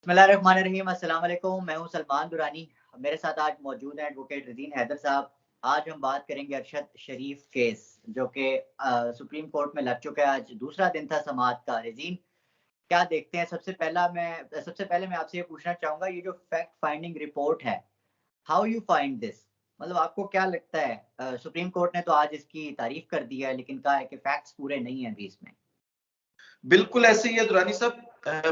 बिस्मिल्लाहिर्रहमानिर्रहीम, अस्सलाम वालेकुम। मैं हूं सलमान दुरानी। मेरे साथ आज मौजूद हैं एडवोकेट रज़ीन हैदर साहब। आज हम बात करेंगे अरशद शरीफ केस, जो कि सुप्रीम कोर्ट में लग चुका है। आज दूसरा दिन था समाअत का। रज़ीन, क्या देखते हैं? सबसे पहले मैं आपसे ये पूछना चाहूँगा, ये जो फैक्ट फाइंडिंग रिपोर्ट है, हाउ यू फाइंड दिस? मतलब आपको क्या लगता है? सुप्रीम कोर्ट ने तो आज इसकी तारीफ़ कर दी है, लेकिन कहा है कि फैक्ट्स पूरे नहीं हैं अभी इसमें। बिल्कुल ऐसे ही है दुरानी साहब।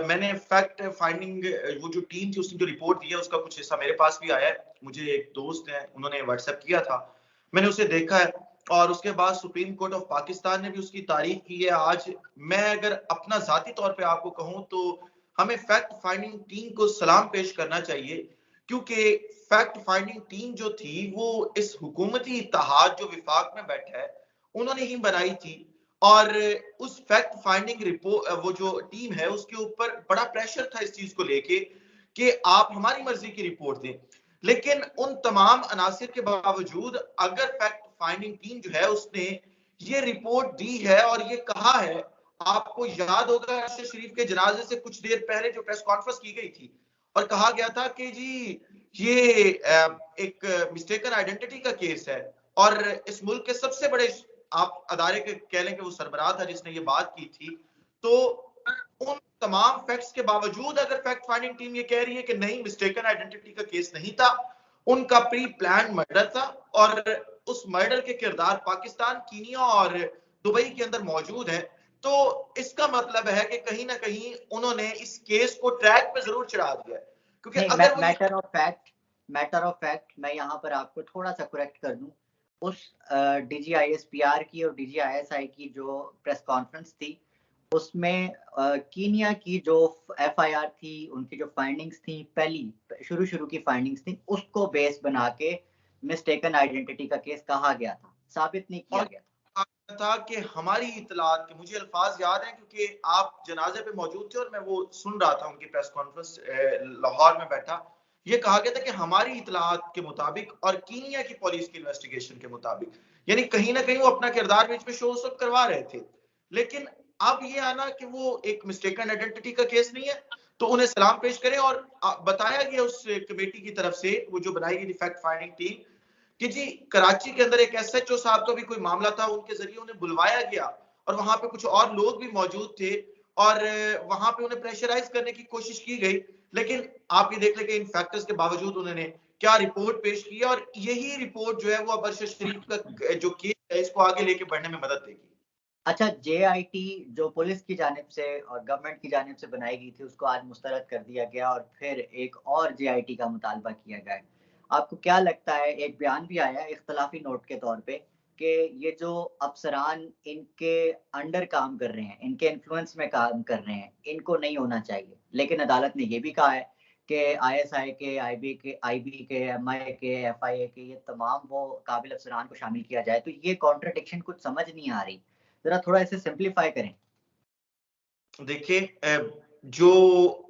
मैंने फैक्ट फाइंडिंग वो जो टीम थी उसने जो रिपोर्ट दी है उसका कुछ हिस्सा मेरे पास भी आया है। मुझे एक दोस्त है, उन्होंने व्हाट्सएप किया था, मैंने उसे देखा है और उसके बाद सुप्रीम कोर्ट ऑफ पाकिस्तान ने भी उसकी तारीफ की है। आज मैं अगर अपना जाती तौर पे आपको कहूं तो हमें फैक्ट फाइंडिंग टीम को सलाम पेश करना चाहिए, क्योंकि फैक्ट फाइंडिंग टीम जो थी वो इस हुकूमती इत्तेहाद जो विफाक में बैठा है उन्होंने ही बनाई थी। और उस फैक्ट फाइंडिंग रिपोर्ट वो जो टीम है उसके ऊपर बड़ा प्रेशर था इस चीज को लेके कि आप हमारी मर्जी की रिपोर्ट दें। लेकिन उन तमाम अनासिर के बावजूद अगर फैक्ट फाइंडिंग टीम जो है उसने ये रिपोर्ट दी है और ये कहा है, आपको याद होगा अरशद शरीफ के जनाजे से कुछ देर पहले जो प्रेस कॉन्फ्रेंस की गई थी और कहा गया था कि जी ये एक मिस्टेकन आइडेंटिटी का केस है और इस मुल्क के सबसे बड़े आप अदारे के कह लें कि वो सरबराह था जिसने ये बात की थी। तो उन तमाम फैक्ट्स के बावजूद अगर फैक्ट फाइंडिंग टीम ये कह रही है कि नहीं मिस्टेकन आइडेंटिटी का केस नहीं था, उनका प्री प्लान मर्डर था और उस मर्डर के किरदार पाकिस्तान, कीनिया और दुबई के अंदर मौजूद है, तो इसका मतलब है कि कहीं ना कहीं उन्होंने इस केस को ट्रैक पे जरूर चढ़ा दिया है। क्योंकि नहीं, अगर वो मैटर ऑफ फैक्ट मैं यहाँ पर आपको थोड़ा सा करेक्ट कर दूं। उस डीजीआईएसपीआर की और डीजीआईएसआई की जो प्रेस कॉन्फ्रेंस थी, उसमें कीनिया की जो एफआईआर थी, उनकी जो फाइंडिंग्स थी, पहली शुरू की फाइंडिंग्स थी, उसको बेस बना के मिस्टेकन आइडेंटिटी का केस कहा गया था, साबित नहीं किया और गया था। था कि हमारी इतलात के मुझे अल्फाज याद हैं क्योंकि आप जनाजे पे मौजूद थे और मैं वो सुन रहा था उनकी प्रेस कॉन्फ्रेंस लाहौर में बैठा। ये कहा गया था कि हमारी इतलात के मुताबिक और कीनिया की पुलिस की इन्वेस्टिगेशन के मुताबिक, यानी कहीं ना कहीं वो अपना किरदार बीच में शो उस वक्त करवा रहे थे। लेकिन अब ये आना कि वो एक मिस्टेकन आइडेंटिटी का केस नहीं है, तो उन्हें सलाम पेश करें। और बताया गया उस कमेटी की तरफ से, वो जो बनाई गई फैक्ट फाइंडिंग टीम, कि जी कराची के अंदर एक एसएचओ साहब का भी कोई मामला था, उनके जरिए उन्हें बुलवाया गया और वहां पे कुछ और लोग भी मौजूद थे और वहां पे उन्हें प्रेशराइज करने की कोशिश की गई। लेकिन आप ये देख लें कि इन फैक्टर्स के बावजूद उन्होंने क्या रिपोर्ट पेश की और यही रिपोर्ट जो है वो अब अरशद शरीफ का जो केस है इसको आगे लेके बढ़ने में मदद देगी। अच्छा, जेआईटी जो पुलिस की जानिब से और गवर्नमेंट की जानिब से बनाई गई थी, उसको आज मुस्तरद कर दिया गया और फिर एक और जेआईटी का मुतालबा किया गया है। आपको क्या लगता है? एक बयान भी आया है इख्तलाफी नोट के तौर पे कि ये जो अफसरान इनके अंडर काम कर रहे हैं, इनके इन्फ्लुएंस में काम कर रहे हैं, इनको नहीं होना चाहिए। लेकिन अदालत ने ये भी कहा है कि आईएसआई के, आईबी के, एमआई के, एफआईए के, ये तमाम वो काबिल अफसरान को शामिल किया जाए। तो ये कॉन्ट्रडिक्शन कुछ समझ नहीं आ रही। जरा थोड़ा इसे सिंपलीफाई करें। देखिए जो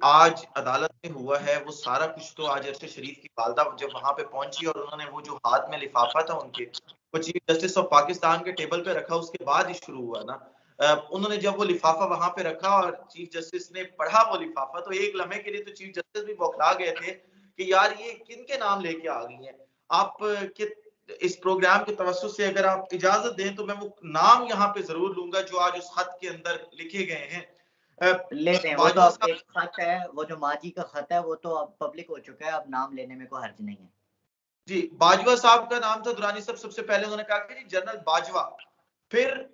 आज अदालत में हुआ है वो सारा कुछ तो आज अरशद शरीफ की वालदा जब वहां पे पहुंची और उन्होंने वो जो हाथ में लिफाफा था उनके, वो चीफ जस्टिस ऑफ पाकिस्तान के टेबल पे रखा, उसके बाद ही शुरू हुआ ना। उन्होंने जब वो लिफाफा वहां पे रखा और चीफ जस्टिस ने पढ़ा वो लिफाफा, तो एक लम्हे के लिए तो चीफ जस्टिस भी बौखला गए थे कि यार ये किनके नाम लेके आ गई हैं आप। कि इस प्रोग्राम के तवज्जुह से अगर आप इजाजत दें तो मैं वो नाम यहाँ पे जरूर लूंगा जो आज उस खत के अंदर लिखे गए हैं। ले लें, वो तो बाजवा अब साहब, एक खत है, वो जो माजी का खत है, वो तो अब पब्लिक हो चुका है, अब नाम लेने में कोई हर्ज नहीं है। जी बाजवा साहब का नाम था दुरानी साहब। सबसे पहले उन्होंने कहा कि जी जनरल बाजवा, फिर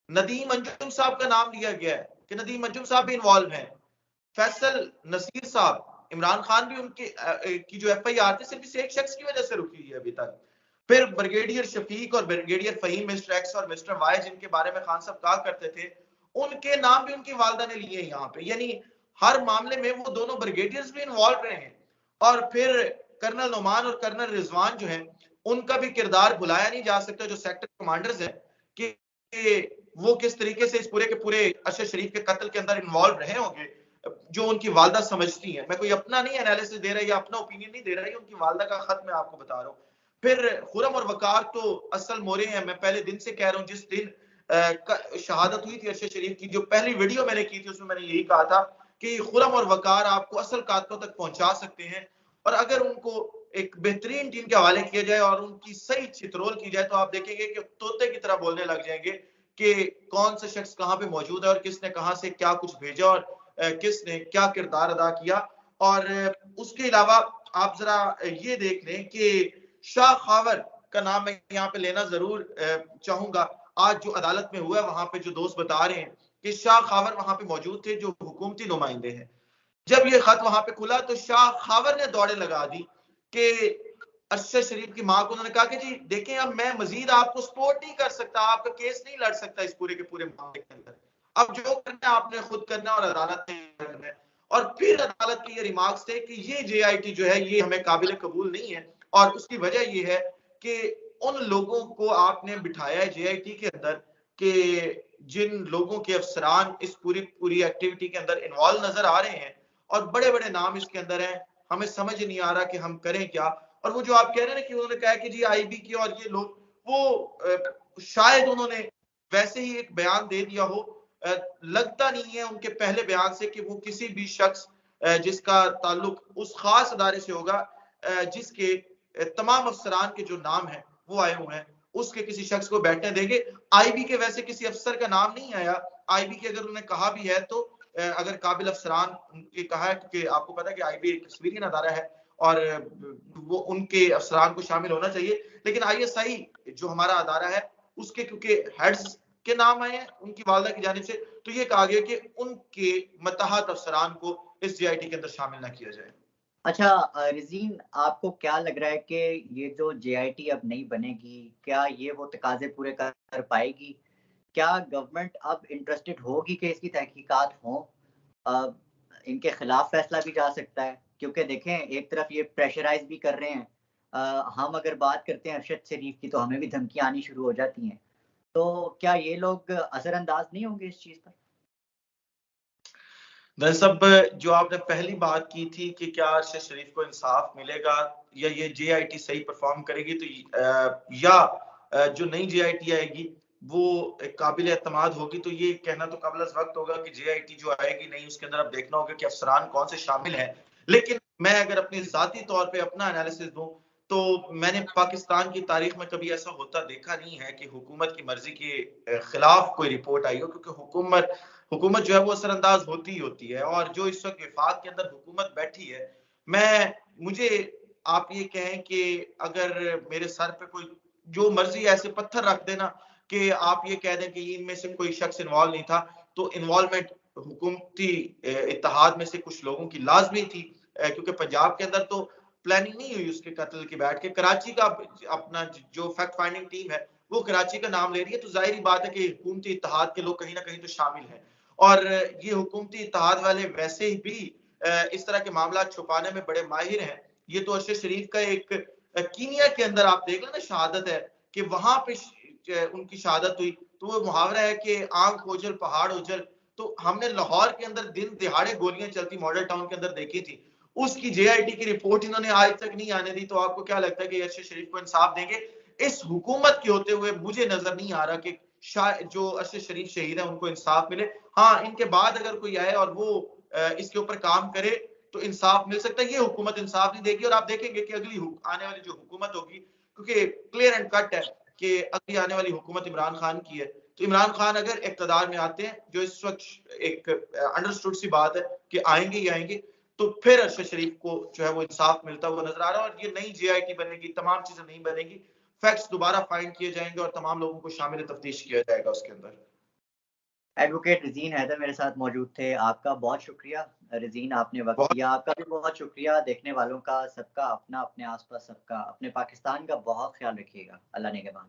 नदीम अंजुम साहब का नाम लिया गया है कि नदीम अंजुम साहब भी इन्वॉल्व हैं। फैसल नसीर साहब, इमरान खान भी उनके की जो एफआईआर थी सिर्फ इस एक शख्स की वजह से रुकी है अभी तक। फिर ब्रिगेडियर शफीक और ब्रिगेडियर फहीम, मिस्टर एक्स और मिस्टर वाई, जिनके बारे में खान साहब कहा करते थे, उनके नाम भी उनकी वालदा ने लिए यहाँ पे। यानी हर मामले में वो दोनों ब्रिगेडियर्स भी इन्वॉल्व रहे हैं। और फिर कर्नल नोमान और कर्नल रिजवान जो है, उनका भी किरदार भुलाया नहीं जा सकता, जो सेक्टर कमांडर्स हैं, कि वो किस तरीके से इस पूरे के पूरे अरशद शरीफ के कत्ल के अंदर इन्वॉल्व रहे होंगे, जो उनकी वालदा समझती है। मैं कोई अपना नहीं एनालिसिस दे रहा या अपना ओपिनियन नहीं दे रहा, ये उनकी वालदा का खत मैं आपको बता रहा हूँ। फिर खुरम और वकार तो असल मोरे हैं। मैं पहले दिन से कह रहा हूँ, जिस दिन शहादत हुई थी अरशद शरीफ की, जो पहली वीडियो मैंने की थी उसमें मैंने यही कहा था कि खुरम और वकार आपको असल कातलों तक पहुंचा सकते हैं। और अगर उनको एक बेहतरीन टीम के हवाले किया जाए और उनकी सही चित्रोल की जाए तो आप देखेंगे कि तोते की तरह बोलने लग जाएंगे कि कौन सा शख्स कहां पे मौजूद है और किसने कहां से क्या कुछ भेजा और किसने क्या किरदार अदा किया। और उसके अलावा आप जरा ये देख लें कि शाह खावर का नाम मैं यहाँ पे लेना जरूर चाहूंगा। आज जो अदालत में हुआ है वहां पे जो दोस्त बता रहे हैं कि शाह खावर वहां पे मौजूद थे, जो हुकूमती नुमाइंदे हैं। जब ये खत वहां पे खुला तो शाह खावर ने दौड़े लगा दी कि अरशद शरीफ की मां को। उन्होंने कहा कि जी देखें, अब मैं मजीद आपको सपोर्ट नहीं कर सकता, आपका केस नहीं लड़ सकता इस पूरे के पूरे मामले के अंदर। अब जो करना है आपने खुद करना और अदालत ने करना है। और फिर अदालत के ये रिमार्क्स थे कि ये JIT जो है ये हमें काबिल कबूल नहीं है, और उसकी वजह ये है कि उन लोगों को आपने बिठाया है JIT के अंदर कि जिन लोगों के अफसरान इस पूरी एक्टिविटी के अंदर इन्वॉल्व नजर आ रहे हैं, और बड़े बड़े नाम इसके अंदर हैं, हमें समझ नहीं आ रहा कि हम करें क्या। और वो जो आप कह रहे हैं ना कि उन्होंने कहा कि जी IB की और ये लोग, वो शायद उन्होंने वैसे ही एक बयान दे दिया हो। लगता नहीं है उनके पहले बयान से कि वो किसी भी शख्स जिसका ताल्लुक उस खास अदारे से होगा जिसके तमाम अफसरान के जो नाम है वो आए हुए हैं, उसके किसी शख्स को बैठने देंगे। IB के वैसे किसी अफसर का नाम नहीं आया। IB के अगर उन्होंने कहा भी है तो अगर काबिल अफसरान उनके कहा है, क्योंकि आपको पता है कि IB एक सिविलियन अदारा है और वो उनके अफसरान को शामिल होना चाहिए। लेकिन ISI जो हमारा अदारा है उसके क्योंकि हेड्स के नाम आए हैं उनकी वालदा की जानिब से, तो ये कहा गया कि उनके मतहत अफसरान को इस JIT के अंदर शामिल ना किया जाए। अच्छा रिज़ीन, आपको क्या लग रहा है कि ये जो JIT अब नहीं बनेगी, क्या ये वो तकाज़े पूरे कर पाएगी? क्या गवर्नमेंट अब इंटरेस्टेड होगी कि इसकी तहकीकात हों? अ, इनके खिलाफ फैसला भी जा सकता है, क्योंकि देखें एक तरफ ये प्रेशराइज़ भी कर रहे हैं। हम अगर बात करते हैं अरशद शरीफ की तो हमें भी धमकियाँ आनी शुरू हो जाती हैं। तो क्या ये लोग असरअंदाज नहीं होंगे इस चीज़ पर? दरअसल जो आपने पहली बात की थी कि क्या अरशद शरीफ को इंसाफ मिलेगा या ये JIT सही परफॉर्म करेगी, तो या जो नई JIT आएगी वो एक काबिल एतमाद होगी, तो ये कहना तो कबल अज़ वक्त होगा कि JIT जो आएगी नहीं उसके अंदर अब देखना होगा कि अफसरान कौन से शामिल हैं। लेकिन मैं अगर अपनी ज़ाती तौर पे अपना एनालिसिस दूं तो मैंने पाकिस्तान की तारीख में कभी ऐसा होता देखा नहीं है कि हुकूमत की मर्जी के खिलाफ कोई रिपोर्ट आई हो, क्योंकि हुकूमत जो है वो असरअंदाज होती ही होती है। और जो इस वक्त विफाक के अंदर हुकूमत बैठी है, मुझे आप ये कहें कि अगर मेरे सर पे कोई जो मर्जी ऐसे पत्थर रख देना कि आप ये कह दें कि इनमें से कोई शख्स इन्वॉल्व नहीं था, तो इन्वॉल्वमेंट हुकूमती इत्तेहाद में से कुछ लोगों की लाजमी थी, क्योंकि पंजाब के अंदर तो प्लानिंग नहीं हुई उसके कत्ल की बैठ के। कराची का अपना जो फैक्ट फाइंडिंग टीम है वो कराची का नाम ले रही है, तो जाहिर बात है कि हुकूमती इत्तेहाद के लोग कहीं ना कहीं तो शामिल हैं। और ये हुकूमती इत्तेहाद वाले वैसे भी इस तरह के मामला छुपाने में बड़े माहिर हैं। ये तो अरशद शरीफ का एक कीनिया के अंदर आप देख लें ना शहादत है कि वहां पे उनकी शहादत हुई, तो वो मुहावरा है कि आंख ओझल पहाड़ ओझल। तो हमने लाहौर के अंदर दिन दिहाड़े गोलियां चलती मॉडल टाउन के अंदर देखी थी, उसकी JIT की रिपोर्ट इन्होंने आज तक नहीं आने दी। तो आपको क्या लगता है कि अरशद शरीफ को इंसाफ देंगे? इस हुकूमत के होते हुए मुझे नजर नहीं आ रहा कि जो अरशद शरीफ शहीद है उनको इंसाफ मिले। हाँ, इनके बाद अगर कोई आए और वो इसके ऊपर काम करे तो इंसाफ मिल सकता है। ये हुकूमत इंसाफ नहीं देगी, और आप देखेंगे कि अगली आने वाली जो हुकूमत होगी, क्योंकि क्लियर एंड कट है कि अगली आने वाली हुकूमत इमरान खान की है, तो इमरान खान अगर इक्तदार में आते हैं, जो इस वक्त एक अंडरस्टूड सी बात है कि आएंगे ही आएंगे, तो फिर अरशद शरीफ को जो है वो इंसाफ मिलता हुआ नजर आ रहा है। और ये नई JIT बनेगी, तमाम चीजें नहीं बनेगी, फैक्ट्स दोबारा फाइंड किए जाएंगे और तमाम लोगों को शामिल तफ्तीश किया जाएगा उसके अंदर। एडवोकेट रिज़ीन हैदर मेरे साथ मौजूद थे। आपका बहुत शुक्रिया रिज़ीन, आपने वक़्त बहुत दिया। आपका भी बहुत शुक्रिया देखने वालों का, सबका अपना, अपने आस-पास सबका, अपने पाकिस्तान का बहुत ख़्याल रखिएगा। अल्लाह निगहबान।